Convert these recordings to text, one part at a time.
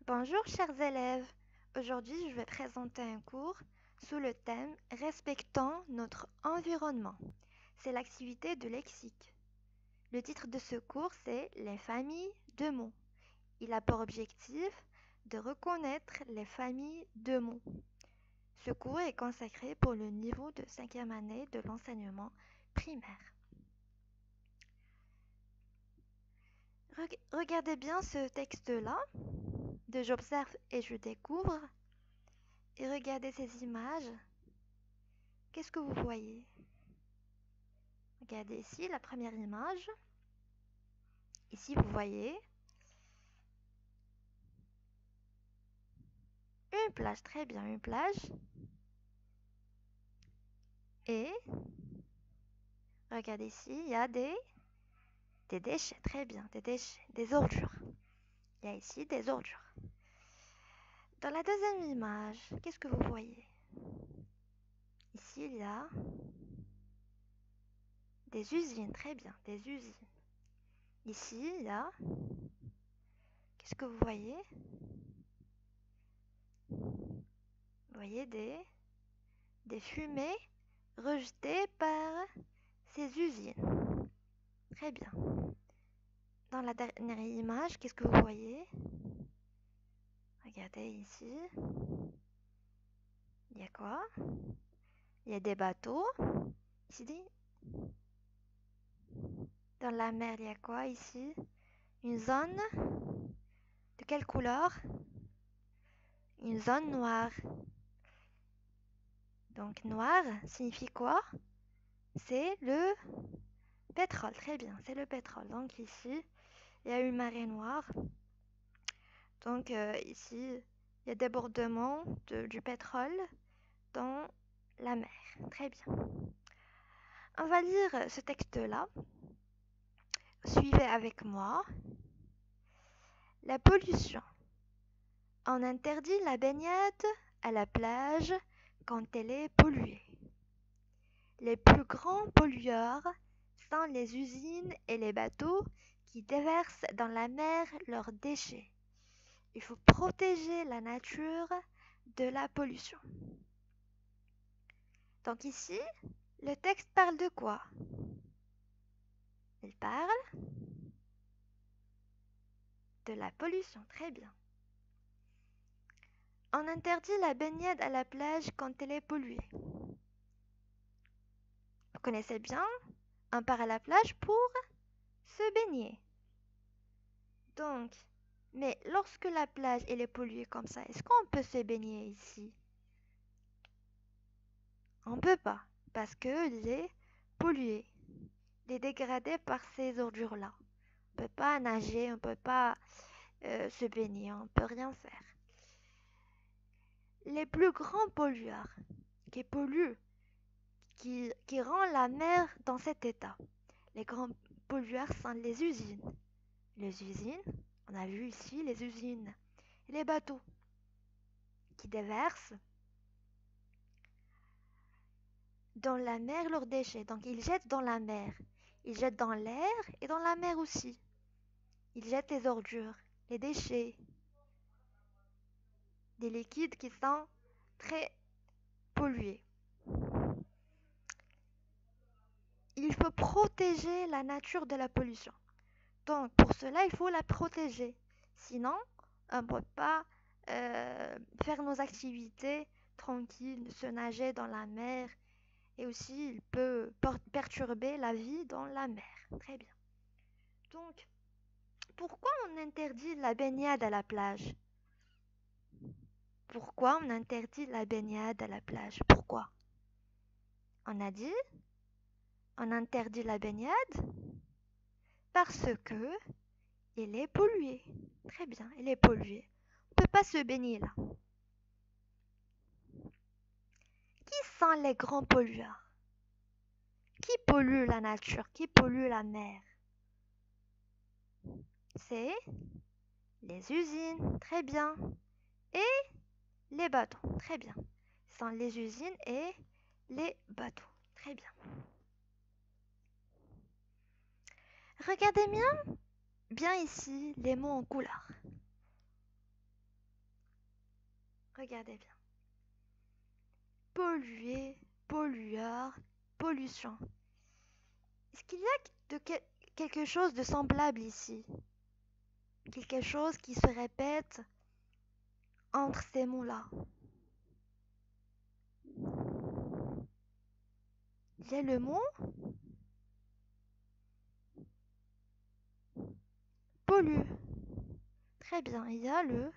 Bonjour chers élèves, aujourd'hui je vais présenter un cours sous le thème Respectons notre environnement. C'est l'activité de lexique. Le titre de ce cours c'est Les familles de mots. Il a pour objectif de reconnaître les familles de mots. Ce cours est consacré pour le niveau de 5e année de l'enseignement primaire. Regardez bien ce texte-là, de J'observe et je découvre. Et regardez ces images. Qu'est-ce que vous voyez? Regardez ici la première image. Ici, vous voyez une plage. Très bien, une plage. Et regardez ici, il y a des déchets. Très bien, des déchets, des ordures. Il y a ici des ordures. Dans la deuxième image, qu'est-ce que vous voyez? Ici, il y a des usines. Très bien, des usines. Ici, il y a... Qu'est-ce que vous voyez? Vous voyez des fumées rejetées par ces usines. Très bien. Dans la dernière image, qu'est-ce que vous voyez? Regardez ici. Il y a quoi? Il y a des bateaux. Ici, dans la mer, il y a quoi ici? Une zone. De quelle couleur? Une zone noire. Donc noir signifie quoi? C'est le pétrole. Très bien, c'est le pétrole. Donc ici, il y a une marée noire. Donc ici, il y a débordement du pétrole dans la mer. Très bien. On va lire ce texte-là. Suivez avec moi. La pollution. On interdit la baignade à la plage quand elle est polluée. Les plus grands pollueurs sont les usines et les bateaux qui déversent dans la mer leurs déchets. Il faut protéger la nature de la pollution. Donc ici, le texte parle de quoi? Il parle de la pollution, très bien. On interdit la baignade à la plage quand elle est polluée. Vous connaissez bien, on part à la plage pour se baigner. Donc, mais lorsque la plage elle est polluée comme ça, est-ce qu'on peut se baigner ici? On peut pas, parce qu'il est pollué. Il est dégradé par ces ordures-là. On peut pas nager, on peut pas se baigner, on peut rien faire. Les plus grands pollueurs qui polluent, qui rend la mer dans cet état. Les grands pollueurs sont les usines. Les usines, on a vu ici les usines. Et les bateaux qui déversent dans la mer leurs déchets. Donc ils jettent dans la mer. Ils jettent dans l'air et dans la mer aussi. Ils jettent les ordures, les déchets, des liquides qui sont très pollués. Il faut protéger la nature de la pollution. Donc pour cela, il faut la protéger. Sinon, on ne peut pas faire nos activités tranquilles, se nager dans la mer. Et aussi, il peut perturber la vie dans la mer. Très bien. Donc, pourquoi on interdit la baignade à la plage? Pourquoi on interdit la baignade à la plage? Pourquoi? On a dit, on interdit la baignade parce que il est pollué. Très bien, il est pollué. On ne peut pas se baigner là. Qui sont les grands pollueurs? Qui pollue la nature? Qui pollue la mer? C'est les usines. Très bien. Et les bateaux. Très bien. Ce sont les usines et les bateaux. Très bien. Regardez bien ici les mots en couleur. Regardez bien. Polluer, pollueur, pollution. Est-ce qu'il y a quelque chose de semblable ici? Quelque chose qui se répète entre ces mots-là? Il y a le mot pollue. Très bien, il y a le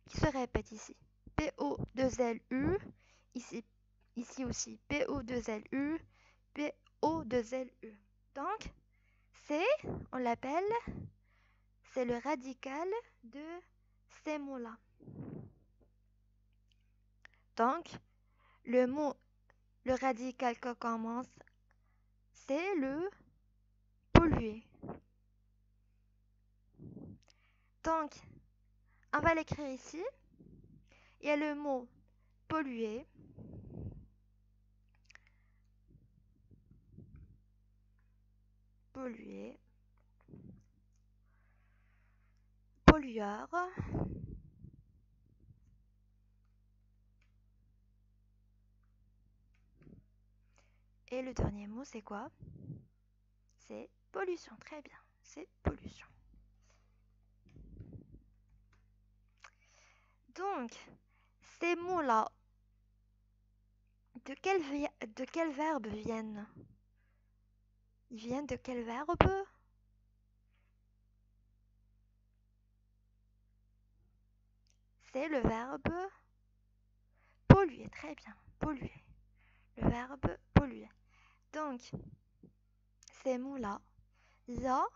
qui se répète ici. PO2LU, ici aussi PO2LU, PO2LU. Donc, on l'appelle, c'est le radical de ces mots-là. Donc, le radical qui commence, c'est le polluer. Donc, on va l'écrire ici. Il y a le mot polluer. Polluer. Pollueur. Et le dernier mot, c'est quoi? C'est pollution. Très bien. C'est pollution. Donc, ces mots-là, de quel verbe viennent? Ils viennent de quel verbe? C'est le verbe polluer. Très bien. Polluer. Le verbe polluer. Donc, ces mots-là, il y a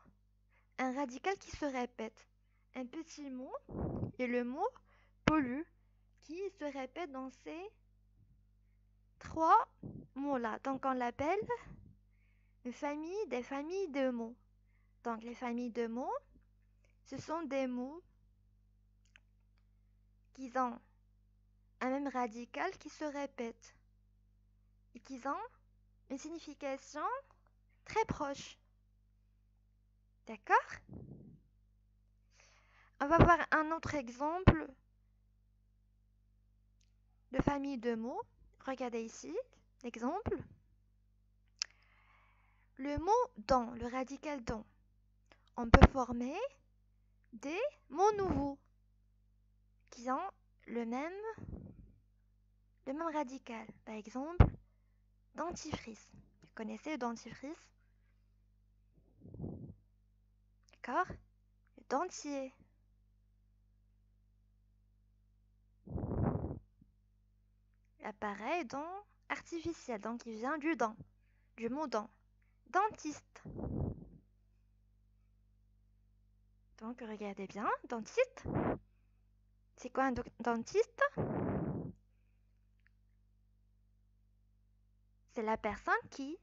un radical qui se répète. Un petit mot et le mot pollue qui se répète dans ces trois mots-là. Donc, on l'appelle une famille des familles de mots. Donc, les familles de mots, ce sont des mots qui ont un même radical qui se répète et qui ont une signification très proche. D'accord? On va voir un autre exemple de famille de mots. Regardez ici, l'exemple. Le mot dans, le radical dans, on peut former des mots nouveaux qui ont le même radical. Par exemple, dentifrice. Vous connaissez le dentifrice? D'accord? Le dentier. L'appareil dent artificiel, donc il vient du dent, du mot dent. Dentiste. Donc regardez bien, dentiste. C'est quoi un dentiste? C'est la personne qui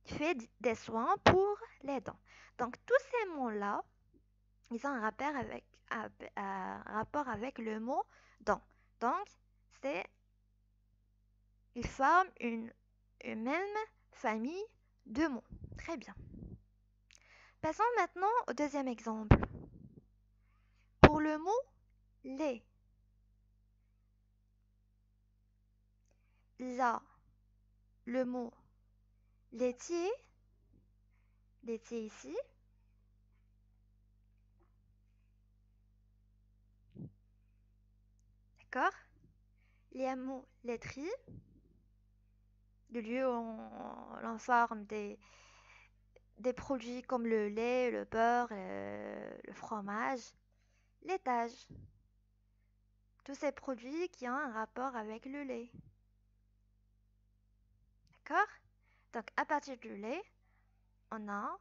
fait des soins pour les dents. Donc tous ces mots-là, ils ont un rapport avec le mot dent. Donc ils forment une même famille de mots. Très bien. Passons maintenant au deuxième exemple. Pour le mot lait, il y a le mot laitier, laitier ici. D'accord? Il y a le mot laiterie, le lieu où on forme des produits comme le lait, le beurre, le fromage, laitage. Tous ces produits qui ont un rapport avec le lait. D'accord? Donc, à partir du lait, on a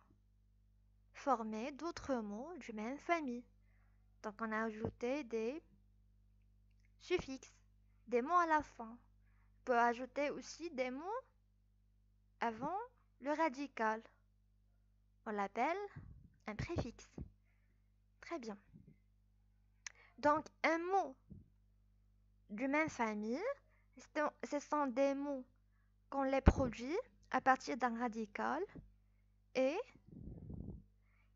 formé d'autres mots du même famille. Donc, on a ajouté des suffixes, des mots à la fin. On peut ajouter aussi des mots avant le radical. On l'appelle un préfixe. Très bien. Donc, un mot du même famille, ce sont des mots qu'on les produit à partir d'un radical et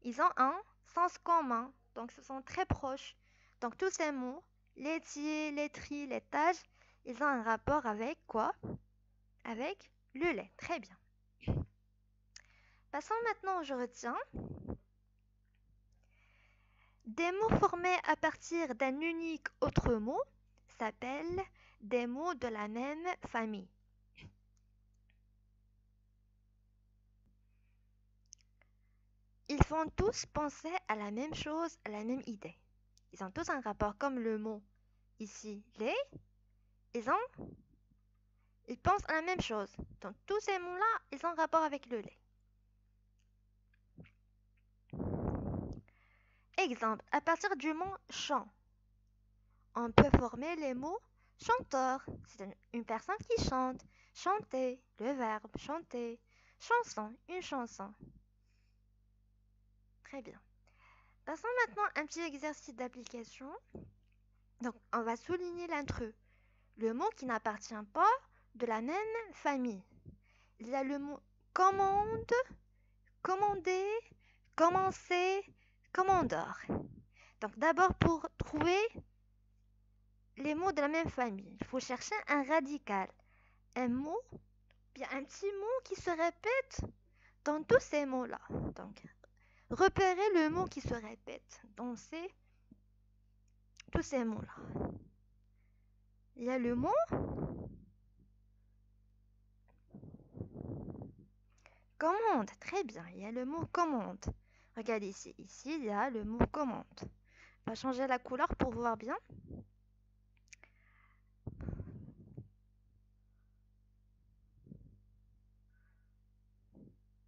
ils ont un sens commun. Donc, ce sont très proches. Donc, tous ces mots, Laitier, laiterie, laitage, ils ont un rapport avec quoi? Avec le lait. Très bien. Passons maintenant au je retiens. Des mots formés à partir d'un unique autre mot s'appellent des mots de la même famille. Ils font tous penser à la même chose, à la même idée. Ils ont tous un rapport, comme le mot ici, lait. Ils pensent à la même chose. Donc tous ces mots-là, ils ont un rapport avec le lait. Exemple, à partir du mot chant, on peut former les mots chanteur. C'est une personne qui chante. Chanter, le verbe chanter. Chanson, une chanson. Très bien. Passons maintenant à un petit exercice d'application. Donc, on va souligner l'intrus. Le mot qui n'appartient pas de la même famille. Il y a le mot commande, commander, commencer, commandeur. Donc d'abord pour trouver les mots de la même famille, il faut chercher un radical. Un mot, bien un petit mot qui se répète dans tous ces mots-là. Donc repérez le mot qui se répète dans tous ces mots-là. Il y a le mot commande. Très bien, il y a le mot commande. Regardez ici. Ici, il y a le mot commande. On va changer la couleur pour voir bien.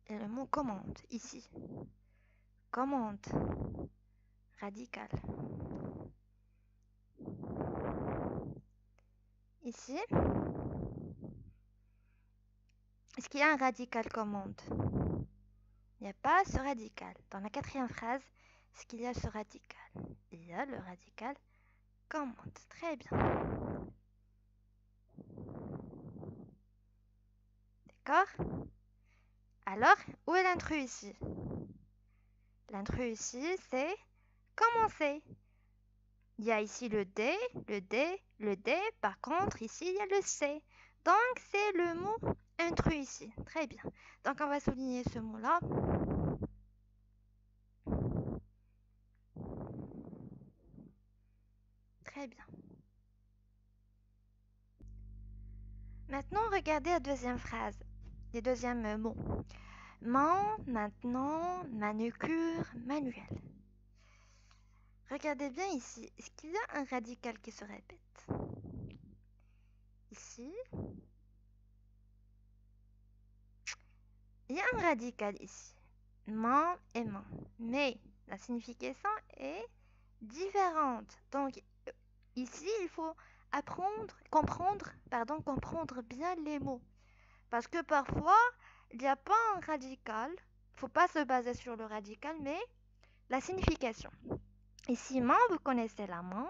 Et le mot commande, ici. Commande. Radical. Ici. Est-ce qu'il y a un radical commande? Il n'y a pas ce radical. Dans la quatrième phrase, est-ce qu'il y a ce radical? Il y a le radical commande. Très bien. D'accord? Alors, où est l'intrus ici? L'intrus ici, c'est commencer. Il y a ici le D, le D, le D. Par contre, ici, il y a le C. Donc, c'est le mot intrus ici. Très bien. Donc, on va souligner ce mot-là. Très bien. Maintenant, regardez la deuxième phrase. Les deuxièmes mots. Maintenant, manucure, manuel. Regardez bien ici. Est-ce qu'il y a un radical qui se répète? Ici. Il y a un radical ici. Main et main. Mais la signification est différente. Donc, ici, il faut comprendre bien les mots. Parce que parfois, il n'y a pas un radical. Il ne faut pas se baser sur le radical, mais la signification. Ici, main, vous connaissez la main.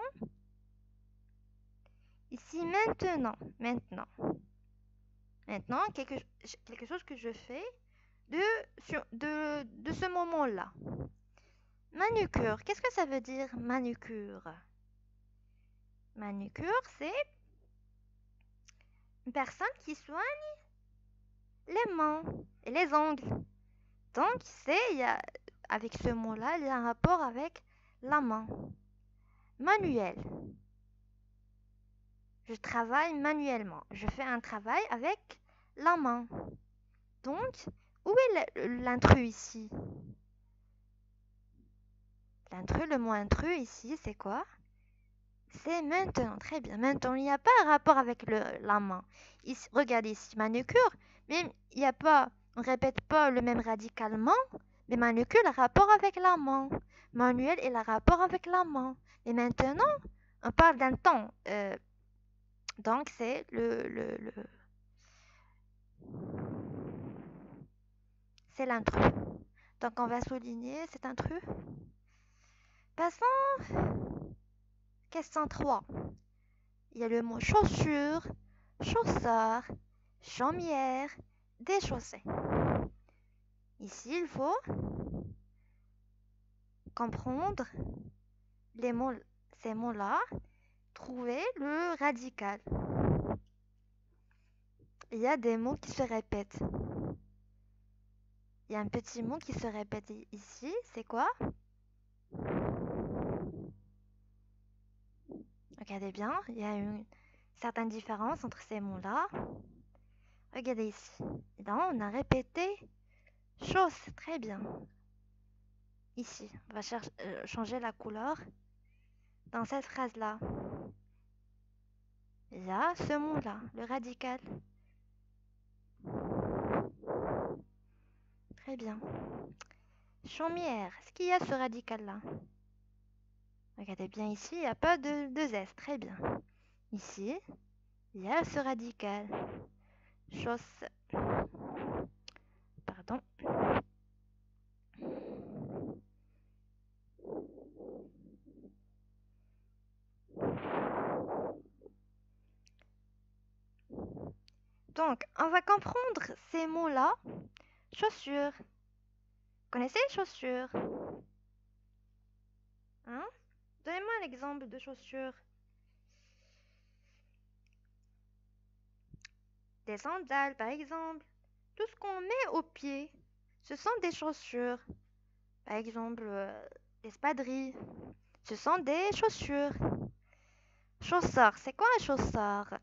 Ici, maintenant. Maintenant, quelque chose que je fais de ce moment-là. Manucure. Qu'est-ce que ça veut dire, manucure? Manucure, c'est une personne qui soigne les mains et les ongles. Donc, avec ce mot-là, il y a un rapport avec la main. Manuel. Je travaille manuellement. Je fais un travail avec la main. Donc, où est l'intrus ici? Le mot intrus ici, c'est quoi? C'est maintenant. Très bien. Maintenant, il n'y a pas un rapport avec la main. Ici, regardez ici, manucure. Mais il n'y a pas, on ne répète pas le même radicalement. Mais manucure a rapport avec la main. Manuel, il a rapport avec la main. Et maintenant, on parle d'un temps. Donc, c'est c'est l'intrus. Donc, on va souligner cet intrus. Passons. Question 3. Il y a le mot chaussure, chausseur, chaumière, déchaussée. Ici, il faut comprendre ces mots-là Trouvez le radical. Il y a des mots qui se répètent. Il y a un petit mot qui se répète ici. C'est quoi? Regardez bien, il y a une certaine différence entre ces mots-là. Regardez ici. Et là, on a répété chose. Très bien. Ici, on va changer la couleur. Dans cette phrase-là, il y a ce mot-là, le radical. Très bien. Chaumière, est-ce qu'il y a ce radical-là? Regardez bien ici, il n'y a pas de S. Très bien. Ici, il y a ce radical. Chausse. Pardon. Donc, on va comprendre ces mots-là. Chaussures. Connaissez chaussures? Hein? Donnez-moi un exemple de chaussures. Des sandales, par exemple. Tout ce qu'on met aux pieds, ce sont des chaussures. Par exemple, des espadrilles. Ce sont des chaussures. Chausseur, c'est quoi un chausseur?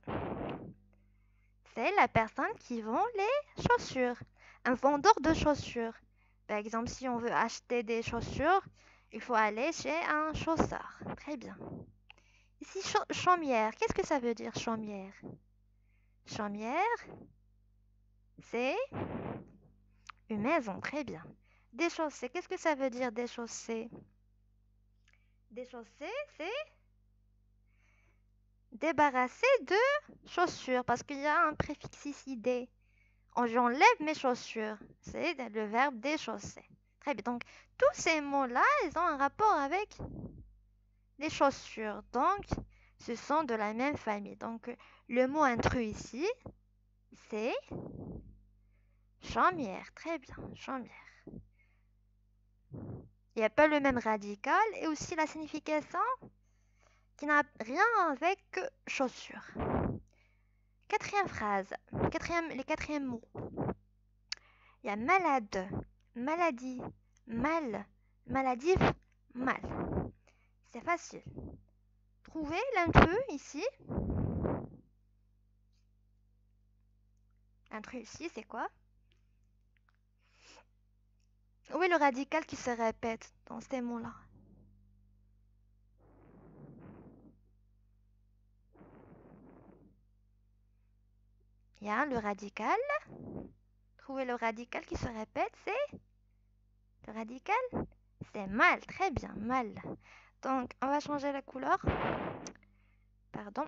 C'est la personne qui vend les chaussures. Un vendeur de chaussures. Par exemple, si on veut acheter des chaussures, il faut aller chez un chausseur. Très bien. Ici, chaumière. Qu'est-ce que ça veut dire, chaumière? Chaumière, c'est une maison. Très bien. Déchausser. Qu'est-ce que ça veut dire, déchausser? Déchausser, c'est débarrasser de chaussures. Parce qu'il y a un préfixe ici, des. J'enlève mes chaussures. C'est le verbe déchausser. Très bien. Donc, tous ces mots-là, ils ont un rapport avec les chaussures. Donc, ce sont de la même famille. Donc, le mot intrus ici, c'est chaumière. Très bien, chaumière. Il n'y a pas le même radical et aussi la signification qui n'a rien avec chaussures. Quatrième phrase, les quatrièmes mots. Il y a malade, maladie, mal, maladif, mal. C'est facile. Trouvez l'intrus ici. L'intrus ici, c'est quoi? Où est le radical qui se répète dans ces mots-là? Il y a le radical. Trouvez le radical qui se répète, c'est le radical? C'est mal, très bien, mal. Donc, on va changer la couleur. Pardon.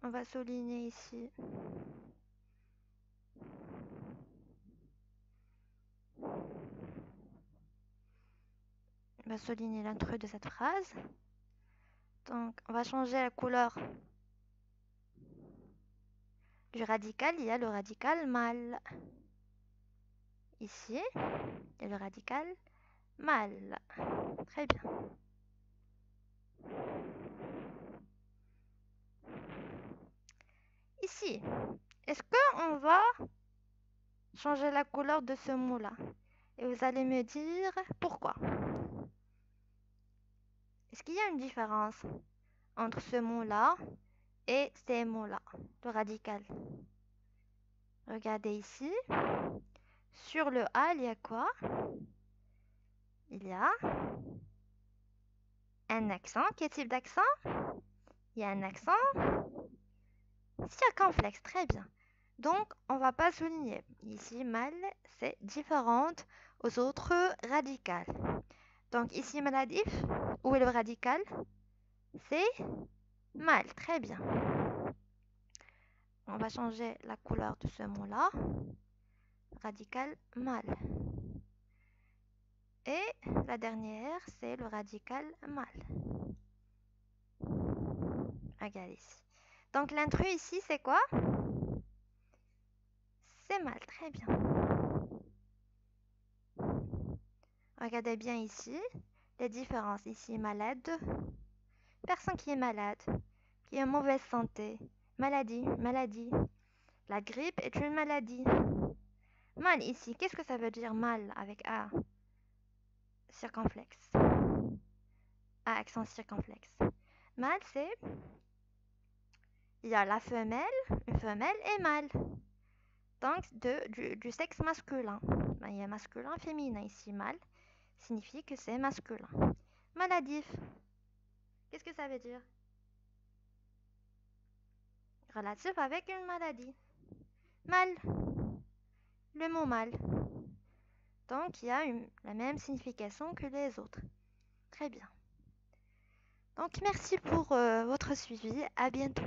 On va souligner ici. On va souligner l'intrus de cette phrase. Donc, on va changer la couleur du radical. Il y a le radical mal. Ici, il y a le radical mal. Très bien. Ici, est-ce qu'on va changer la couleur de ce mot-là? Et vous allez me dire pourquoi. Est-ce qu'il y a une différence entre ce mot-là et ces mots-là, le radical? Regardez ici. Sur le A, il y a quoi? Il y a un accent. Quel type d'accent? Il y a un accent circonflexe. Très bien. Donc, on va pas souligner. Ici, mal, c'est différente aux autres radicales. Donc, ici, maladif, où est le radical? C'est mal. Très bien. On va changer la couleur de ce mot-là. Radical mal. Et la dernière, c'est le radical mal. Regardez ici. Donc l'intrus ici, c'est quoi? C'est mal, très bien. Regardez bien ici les différences. Ici, malade, personne qui est malade, qui est en mauvaise santé, maladie, maladie. La grippe est une maladie. Mal ici, qu'est-ce que ça veut dire mal avec A circonflexe? A accent circonflexe. Mâle, c'est il y a la femelle, une femelle et mâle. Donc du sexe masculin. Ben, il y a masculin, féminin ici. Mâle signifie que c'est masculin. Maladif. Qu'est-ce que ça veut dire? Relatif avec une maladie. Mâle. Le mot mâle. Donc il y a la même signification que les autres. Très bien. Donc merci pour votre suivi. À bientôt.